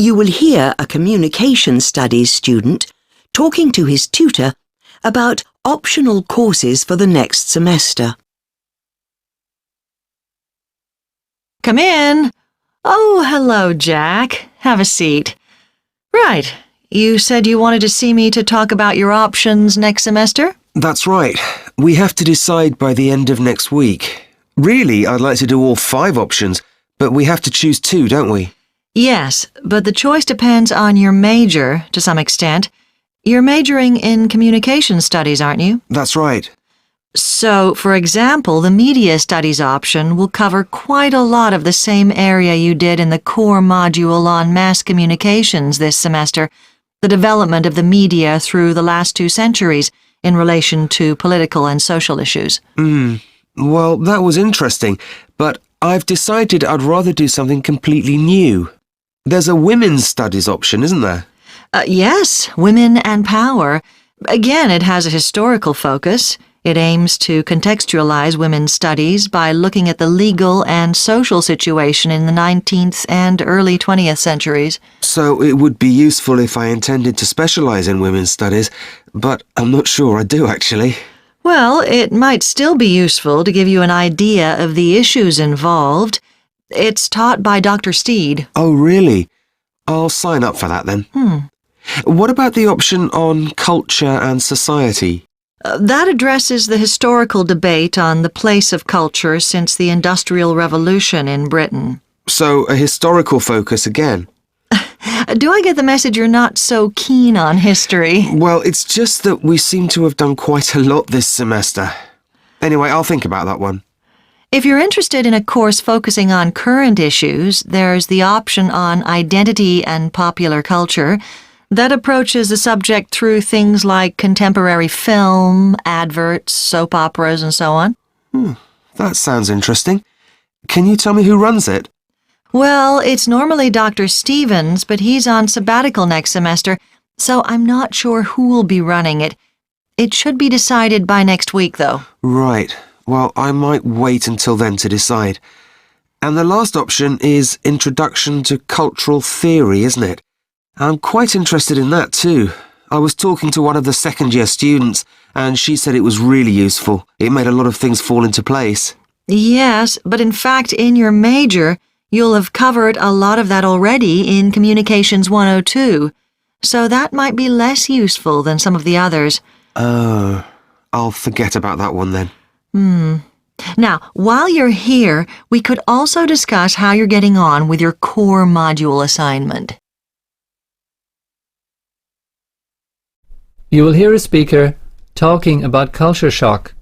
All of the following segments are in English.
You will hear a communication studies student talking to his tutor about optional courses for the next semester. Come in. Oh, hello, Jack. Have a seat. Right. You said you wanted to see me to talk about your options next semester? That's right. We have to decide by the end of next week. Really, I'd like to do all 5 options, but we have to choose 2, don't we? Yes, but the choice depends on your major, to some extent. You're majoring in communication studies, aren't you? That's right. So, for example, the media studies option will cover quite a lot of the same area you did in the core module on mass communications this semester, the development of the media through the last 2 centuries in relation to political and social issues. Well, that was interesting, but I've decided I'd rather do something completely new. There's a women's studies option, isn't there? Yes, Women and Power. Again, it has a historical focus. It aims to contextualize women's studies by looking at the legal and social situation in the 19th and early 20th centuries. So it would be useful if I intended to specialize in women's studies, but I'm not sure I do actually. Well, it might still be useful to give you an idea of the issues involved. It's taught by Dr. Steed. Oh, really? I'll sign up for that then. What about the option on culture and society? That addresses the historical debate on the place of culture since the Industrial Revolution in Britain. So a historical focus again? Do I get the message you're not so keen on history? Well, it's just that we seem to have done quite a lot this semester. Anyway, I'll think about that one. If you're interested in a course focusing on current issues, there's the option on identity and popular culture that approaches the subject through things like contemporary film, adverts, soap operas, and so on. That sounds interesting. Can you tell me who runs it? Well, it's normally Dr. Stevens, but he's on sabbatical next semester, so I'm not sure who will be running it. It should be decided by next week, though. Right. Well, I might wait until then to decide. And the last option is Introduction to Cultural Theory, isn't it? I'm quite interested in that too. I was talking to one of the second-year students, and she said it was really useful. It made a lot of things fall into place. Yes, but in fact, in your major, you'll have covered a lot of that already in Communications 102, so that might be less useful than some of the others. Oh, I'll forget about that one then. Now, while you're here, we could also discuss how you're getting on with your core module assignment. You will hear a speaker talking about culture shock.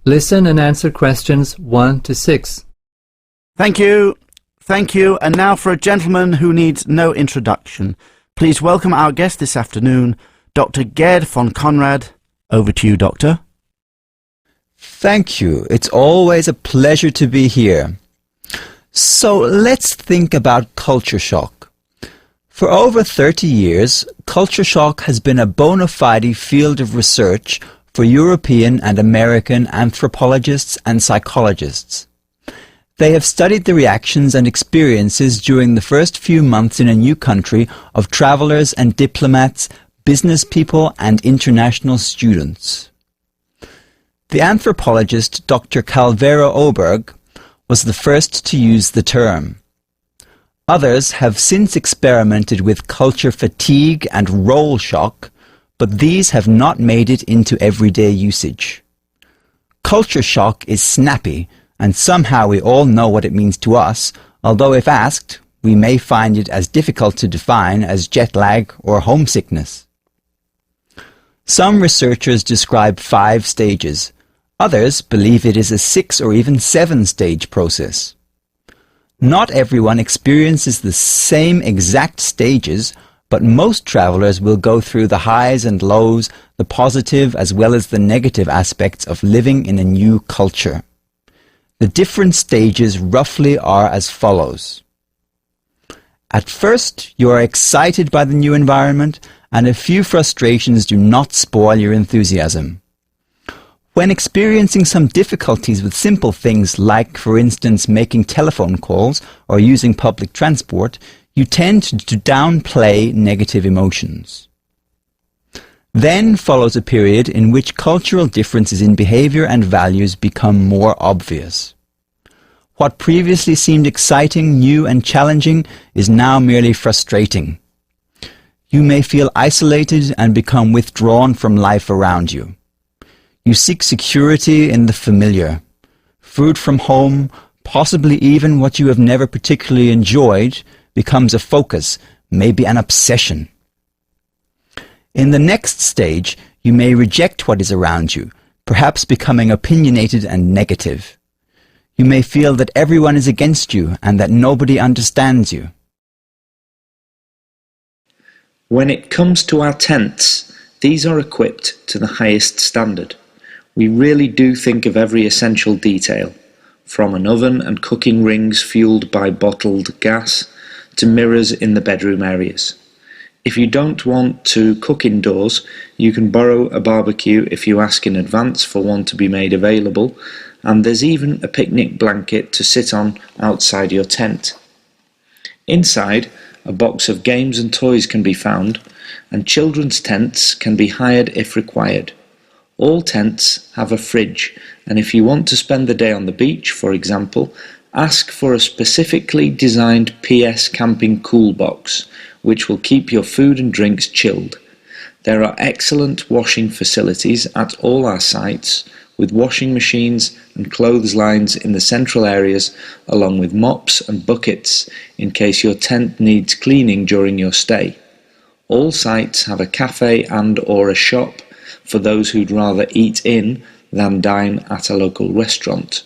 Listen and answer questions 1 to 6. Thank you. Thank you. And now for a gentleman who needs no introduction. Please welcome our guest this afternoon, Dr. Gerd von Conrad. Over to you, Doctor. Thank you. It's always a pleasure to be here. So let's think about culture shock. For over 30 years, culture shock has been a bona fide field of research for European and American anthropologists and psychologists. They have studied the reactions and experiences during the first few months in a new country of travelers and diplomats, business people and international students. The anthropologist Dr. Calvera Oberg was the first to use the term. Others have since experimented with culture fatigue and role shock, but these have not made it into everyday usage. Culture shock is snappy, and somehow we all know what it means to us, although if asked, we may find it as difficult to define as jet lag or homesickness. Some researchers describe 5 stages. Others believe it is a 6 or even 7-stage process. Not everyone experiences the same exact stages, but most travelers will go through the highs and lows, the positive as well as the negative aspects of living in a new culture. The different stages roughly are as follows. At first, you are excited by the new environment, and a few frustrations do not spoil your enthusiasm. When experiencing some difficulties with simple things like, for instance, making telephone calls or using public transport, You tend to downplay negative emotions. Then follows a period in which cultural differences in behavior and values become more obvious. What previously seemed exciting, new and challenging is now merely frustrating. You may feel isolated and become withdrawn from life around you. You seek security in the familiar. Food from home, possibly even what you have never particularly enjoyed, becomes a focus, maybe an obsession. In the next stage, you may reject what is around you, perhaps becoming opinionated and negative. You may feel that everyone is against you and that nobody understands you. When it comes to our tents, these are equipped to the highest standard. We really do think of every essential detail, from an oven and cooking rings fueled by bottled gas to mirrors in the bedroom areas. If you don't want to cook indoors, you can borrow a barbecue if you ask in advance for one to be made available, and there's even a picnic blanket to sit on outside your tent. Inside, a box of games and toys can be found, and children's tents can be hired if required. All tents have a fridge, and if you want to spend the day on the beach, for example, ask for a specifically designed PS camping cool box, which will keep your food and drinks chilled. There are excellent washing facilities at all our sites, with washing machines and clotheslines in the central areas, along with mops and buckets in case your tent needs cleaning during your stay. All sites have a cafe and/or a shop for those who'd rather eat in than dine at a local restaurant.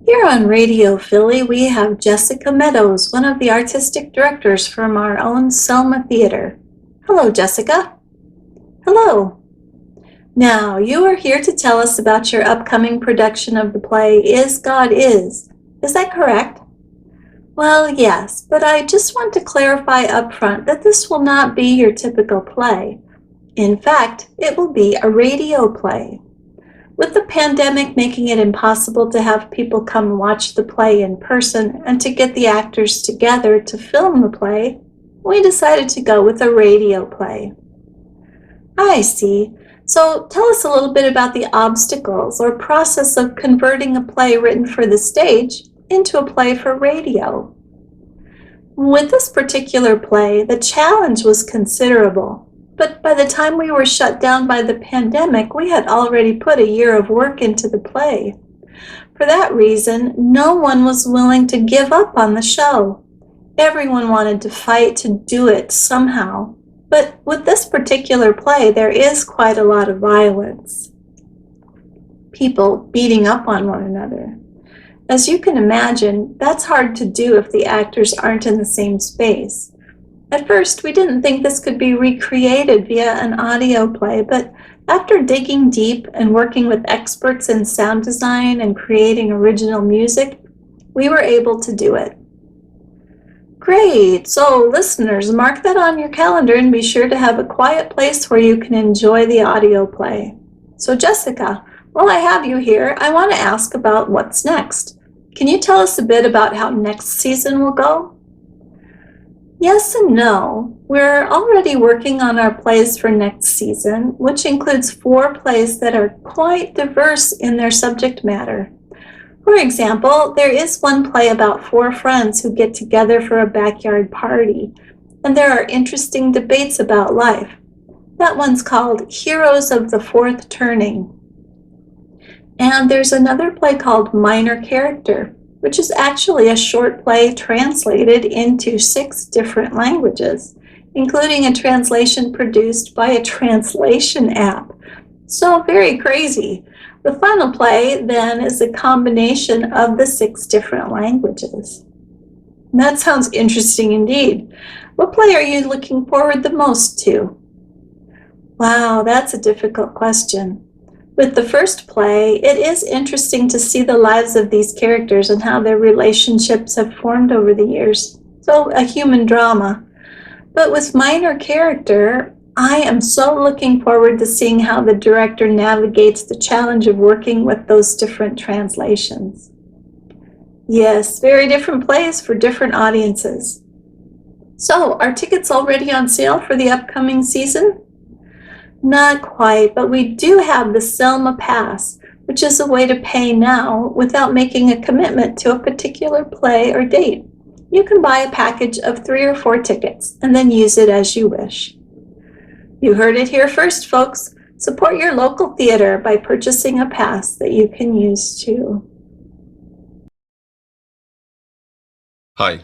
Here on Radio Philly, we have Jessica Meadows, one of the artistic directors from our own Selma Theater. Hello, Jessica. Hello. Now, you are here to tell us about your upcoming production of the play Is God Is. Is that correct? Well, yes, but I just want to clarify up front that this will not be your typical play. In fact, it will be a radio play. With the pandemic making it impossible to have people come watch the play in person and to get the actors together to film the play, we decided to go with a radio play. I see. So tell us a little bit about the obstacles or process of converting a play written for the stage into a play for radio. With this particular play, the challenge was considerable. But by the time we were shut down by the pandemic, we had already put a year of work into the play. For that reason, no one was willing to give up on the show. Everyone wanted to fight to do it somehow. But with this particular play, there is quite a lot of violence. People beating up on one another. As you can imagine, that's hard to do if the actors aren't in the same space. At first, we didn't think this could be recreated via an audio play, but after digging deep and working with experts in sound design and creating original music, we were able to do it. Great! So, listeners, mark that on your calendar and be sure to have a quiet place where you can enjoy the audio play. So, Jessica, while I have you here, I want to ask about what's next. Can you tell us a bit about how next season will go? Yes and no. We're already working on our plays for next season, which includes 4 plays that are quite diverse in their subject matter. For example, there is one play about 4 friends who get together for a backyard party, and there are interesting debates about life. That one's called Heroes of the Fourth Turning. And there's another play called Minor Character, which is actually a short play translated into 6 different languages, including a translation produced by a translation app. So very crazy. The final play, then, is a combination of the 6 different languages. That sounds interesting indeed. What play are you looking forward the most to? Wow, that's a difficult question. With the first play, it is interesting to see the lives of these characters and how their relationships have formed over the years. So, a human drama. But with Minor Character, I am so looking forward to seeing how the director navigates the challenge of working with those different translations. Yes, very different plays for different audiences. So, are tickets already on sale for the upcoming season? Not quite, but we do have the Selma Pass, which is a way to pay now without making a commitment to a particular play or date. You can buy a package of 3 or 4 tickets and then use it as you wish. You heard it here first, folks. Support your local theater by purchasing a pass that you can use too. Hi.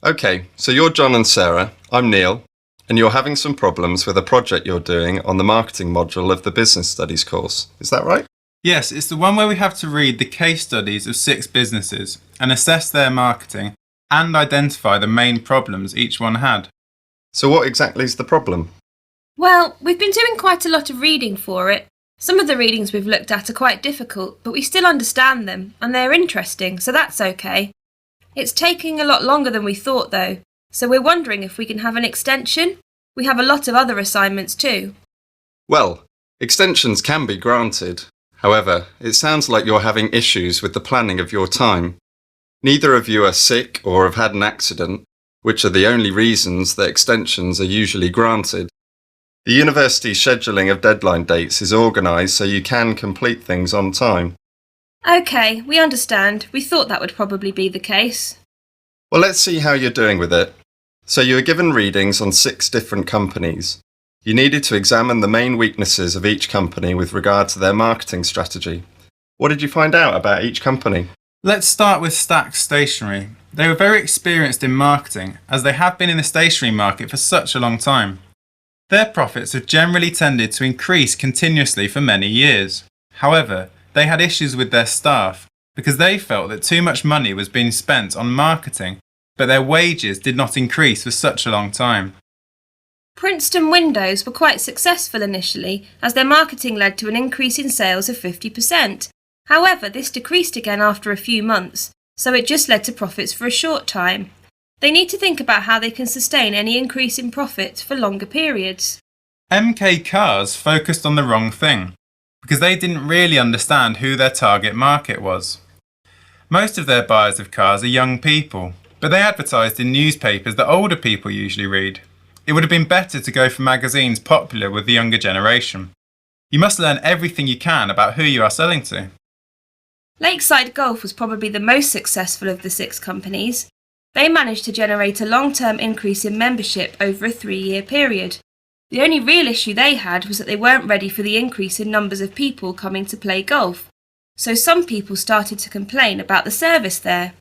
Okay, so you're John and Sarah, I'm Neil, and you're having some problems with a project you're doing on the marketing module of the Business Studies course. Is that right? Yes, it's the one where we have to read the case studies of 6 businesses and assess their marketing and identify the main problems each one had. So what exactly is the problem? Well, we've been doing quite a lot of reading for it. Some of the readings we've looked at are quite difficult, but we still understand them, and they're interesting, so that's okay. It's taking a lot longer than we thought, though, so we're wondering if we can have an extension. We have a lot of other assignments too. Well, extensions can be granted. However, it sounds like you're having issues with the planning of your time. Neither of you are sick or have had an accident, which are the only reasons that extensions are usually granted. The university's scheduling of deadline dates is organised so you can complete things on time. Okay, we understand. We thought that would probably be the case. Well, let's see how you're doing with it. So you were given readings on 6 different companies. You needed to examine the main weaknesses of each company with regard to their marketing strategy. What did you find out about each company? Let's start with Stack's Stationery. They were very experienced in marketing, as they have been in the stationery market for such a long time. Their profits have generally tended to increase continuously for many years. However, they had issues with their staff because they felt that too much money was being spent on marketing, but their wages did not increase for such a long time. Princeton Windows were quite successful initially, as their marketing led to an increase in sales of 50%. However, this decreased again after a few months, so it just led to profits for a short time. They need to think about how they can sustain any increase in profit for longer periods. MK Cars focused on the wrong thing, because they didn't really understand who their target market was. Most of their buyers of cars are young people, but they advertised in newspapers that older people usually read. It would have been better to go for magazines popular with the younger generation. You must learn everything you can about who you are selling to. Lakeside Golf was probably the most successful of the 6 companies. They managed to generate a long-term increase in membership over a 3-year period. The only real issue they had was that they weren't ready for the increase in numbers of people coming to play golf, so some people started to complain about the service there.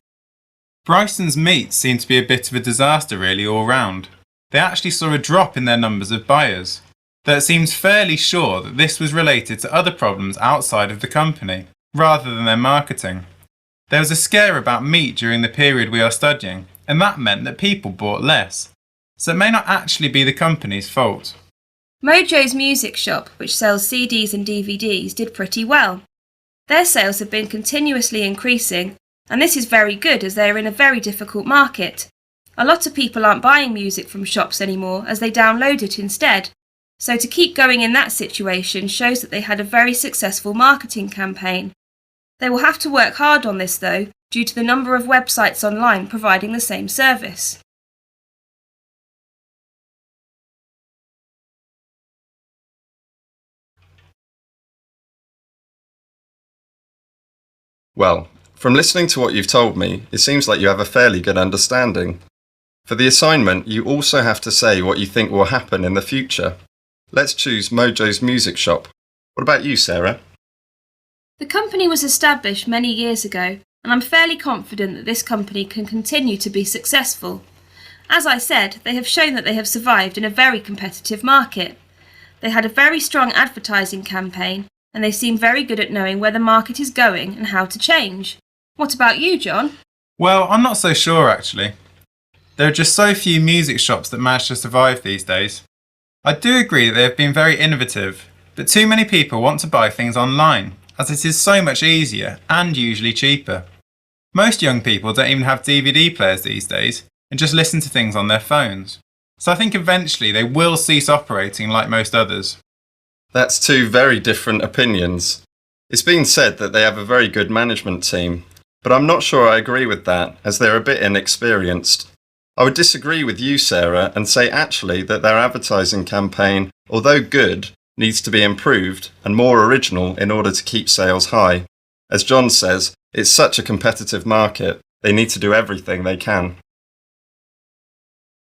Bryson's Meats seemed to be a bit of a disaster really all round. They actually saw a drop in their numbers of buyers, though it seems fairly sure that this was related to other problems outside of the company, rather than their marketing. There was a scare about meat during the period we are studying, and that meant that people bought less, so it may not actually be the company's fault. Mojo's Music Shop, which sells CDs and DVDs, did pretty well. Their sales have been continuously increasing, and this is very good as they are in a very difficult market. A lot of people aren't buying music from shops anymore as they download it instead, so to keep going in that situation shows that they had a very successful marketing campaign. They will have to work hard on this though, due to the number of websites online providing the same service. Well, from listening to what you've told me, it seems like you have a fairly good understanding. For the assignment, you also have to say what you think will happen in the future. Let's choose Mojo's Music Shop. What about you, Sarah? The company was established many years ago, and I'm fairly confident that this company can continue to be successful. As I said, they have shown that they have survived in a very competitive market. They had a very strong advertising campaign, and they seem very good at knowing where the market is going and how to change. What about you, John? Well, I'm not so sure actually. There are just so few music shops that manage to survive these days. I do agree that they have been very innovative, but too many people want to buy things online, as it is so much easier and usually cheaper. Most young people don't even have DVD players these days and just listen to things on their phones. So I think eventually they will cease operating like most others. That's two very different opinions. It's been said that they have a very good management team, but I'm not sure I agree with that, as they're a bit inexperienced. I would disagree with you, Sarah, and say actually that their advertising campaign, although good, needs to be improved and more original in order to keep sales high. As John says, it's such a competitive market, they need to do everything they can.